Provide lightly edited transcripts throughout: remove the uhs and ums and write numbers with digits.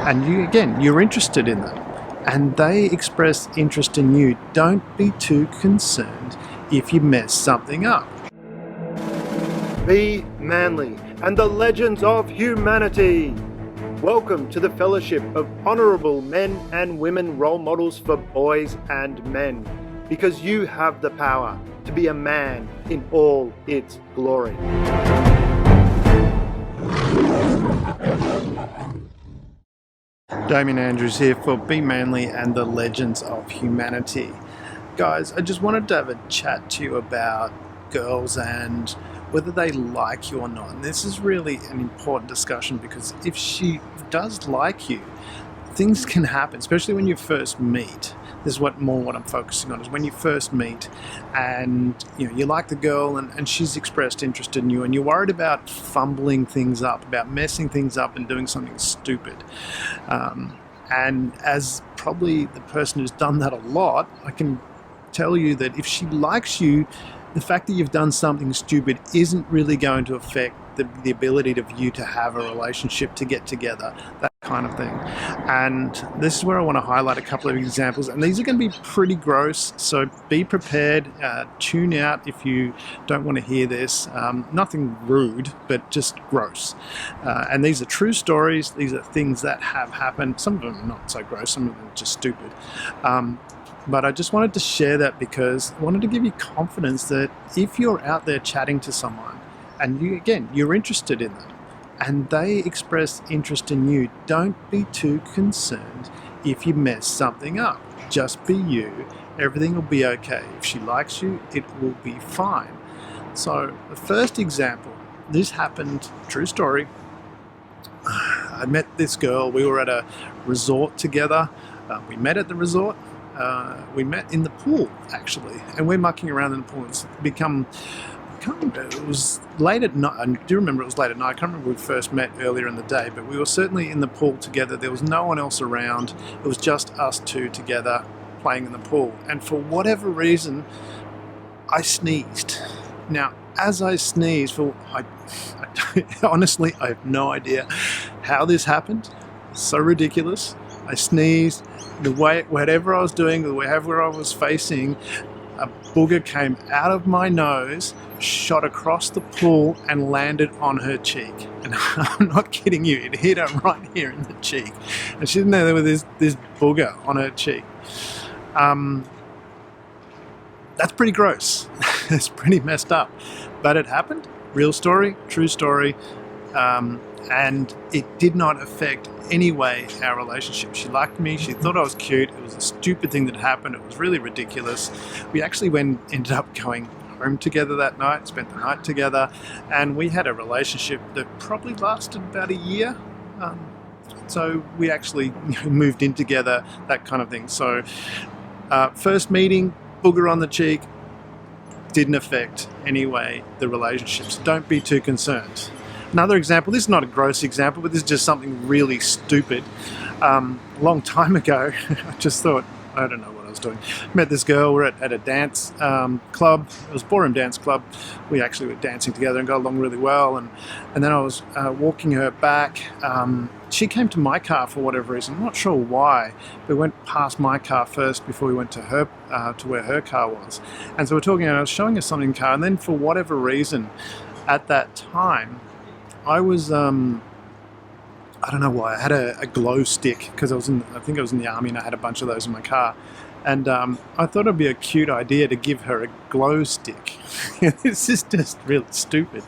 and you're interested in them, and they express interest in you, don't be too concerned if you mess something up. Be manly and the legends of humanity. Welcome to the Fellowship of Honourable Men and Women Role Models for Boys and Men, because you have the power to be a man in all its glory. Damian Andrews here for Be Manly and the Legends of Humanity. Guys, I just wanted to have a chat to you about girls and whether they like you or not. And this is really an important discussion, because if she does like you, things can happen, especially when you first meet. This is what I'm focusing on, is when you first meet and you like the girl and she's expressed interest in you, and you're worried about fumbling things up, about messing things up and doing something stupid. And as probably the person who's done that a lot, I can tell you that if she likes you, the fact that you've done something stupid isn't really going to affect the ability of you to have a relationship, to get together, that kind of thing. And this is where I want to highlight a couple of examples, and these are going to be pretty gross, so be prepared. Tune out if you don't want to hear this. Nothing rude, but just gross. And these are true stories. These are things that have happened. Some of them are not so gross, some of them are just stupid. But I just wanted to share that because I wanted to give you confidence that if you're out there chatting to someone and you're interested in them and they express interest in you, don't be too concerned if you mess something up. Just be you. Everything will be okay. If she likes you, it will be fine. So the first example, this happened, true story. I met this girl. We were at a resort together. We met at the resort. We met in the pool, actually, and we're mucking around in the pool. It's become, it was late at night. I do remember it was late at night. I can't remember when we first met earlier in the day, but we were certainly in the pool together. There was no one else around. It was just us two together playing in the pool. And for whatever reason, I sneezed. Now, as I sneezed, honestly, I have no idea how this happened. So ridiculous. I sneezed. Whatever I was doing, wherever I was facing, a booger came out of my nose, shot across the pool and landed on her cheek. And I'm not kidding you, it hit her right here in the cheek. And she's in there with this booger on her cheek. That's pretty gross. It's pretty messed up. But it happened. Real story, true story. And it did not affect any way our relationship. She liked me. She thought I was cute. It was a stupid thing that happened. It was really ridiculous. We actually ended up going home together that night, spent the night together, and we had a relationship that probably lasted about a year. So we actually moved in together, that kind of thing. So first meeting, booger on the cheek, didn't affect any way the relationships. Don't be too concerned. Another example, this is not a gross example, but this is just something really stupid. A long time ago, I just thought, I don't know what I was doing. Met this girl, we're at a dance club. It was a ballroom dance club. We actually were dancing together and got along really well. And then I was walking her back. She came to my car for whatever reason. I'm not sure why. We went past my car first before we went to her, to where her car was. And so we're talking, and I was showing her something in the car. And then for whatever reason, at that time, I was, I don't know why, I had a glow stick, because I think I was in the army and I had a bunch of those in my car. And I thought it'd be a cute idea to give her a glow stick. This is just really stupid.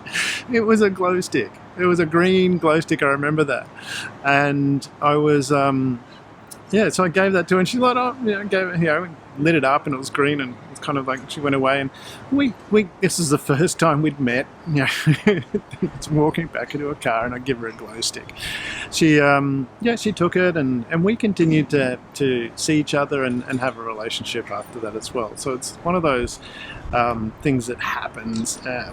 It was a glow stick. It was a green glow stick, I remember that. And I was, so I gave that to her, and she lit it up, and it was green, and it's kind of like she went away, and this is the first time we'd met. It's walking back into a car, and I give her a glow stick. She took it, and we continued to see each other and have a relationship after that as well. So it's one of those things that happens. I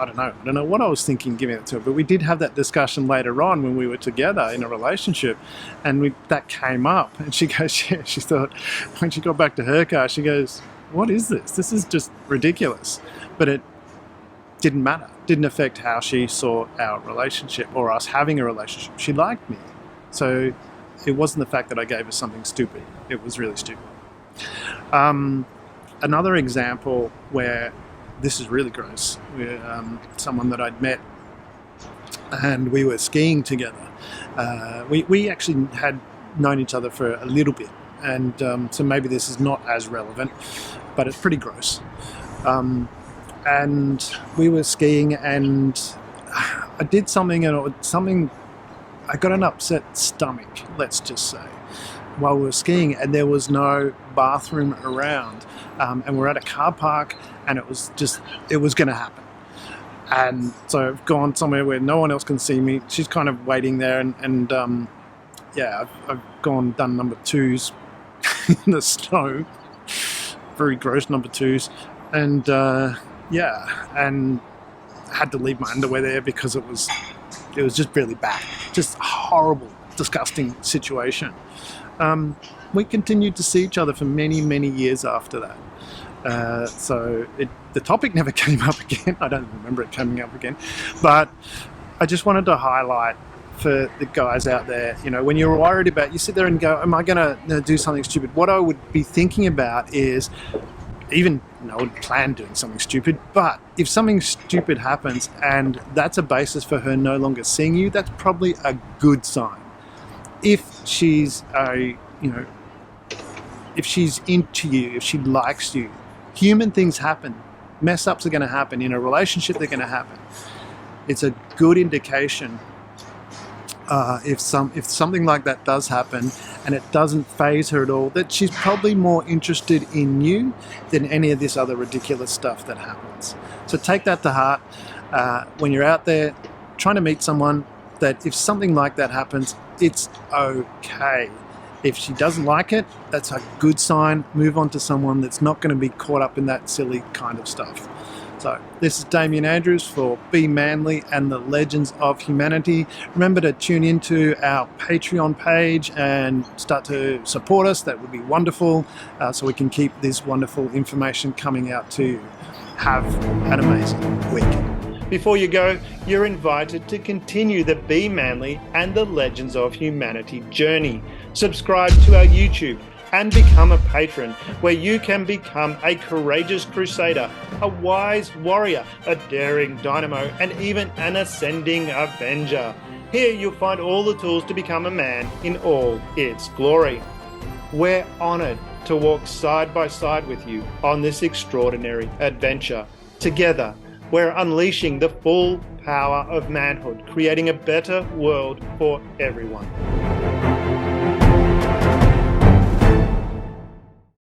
don't know what I was thinking giving it to her, but we did have that discussion later on when we were together in a relationship, and that came up, and she goes, she thought, when she got back to her car, she goes, what is this? This is just ridiculous. But it didn't matter. Didn't affect how she saw our relationship or us having a relationship. She liked me. So It wasn't the fact that I gave her something stupid. It was really stupid. Another example where this is really gross, someone that I'd met and we were skiing together. We actually had known each other for a little bit, and so maybe this is not as relevant, but it's pretty gross. And we were skiing, and I did something, I got an upset stomach, let's just say, while we were skiing, and there was no bathroom around, and we're at a car park, and it was going to happen. And so I've gone somewhere where no one else can see me. She's kind of waiting there, and I've done number twos in the snow, very gross number twos, and and had to leave my underwear there because it was just really bad, just a horrible, disgusting situation. We continued to see each other for many, many years after that. So the topic never came up again. I don't remember it coming up again, but I just wanted to highlight for the guys out there, when you're worried about, you sit there and go, am I going to do something stupid? What I would be thinking about is, even, I would plan doing something stupid, but if something stupid happens and that's a basis for her no longer seeing you, that's probably a good sign. If she's if she's into you, if she likes you, human things happen. Mess ups are going to happen. In a relationship, they're going to happen. It's a good indication if something like that does happen and it doesn't faze her at all, that she's probably more interested in you than any of this other ridiculous stuff that happens. So take that to heart when you're out there trying to meet someone, that if something like that happens, it's okay. If she doesn't like it, that's a good sign. Move on to someone that's not going to be caught up in that silly kind of stuff. So this is Damian Andrews for Be Manly and the Legends of Humanity. Remember to tune into our Patreon page and start to support us. That would be wonderful, so we can keep this wonderful information coming out to you. Have an amazing week. Before you go, you're invited to continue the Be Manly and the Legends of Humanity journey. Subscribe to our YouTube and become a patron, where you can become a courageous crusader, a wise warrior, a daring dynamo, and even an ascending avenger. Here you'll find all the tools to become a man in all its glory. We're honoured to walk side by side with you on this extraordinary adventure. Together, we're unleashing the full power of manhood, creating a better world for everyone.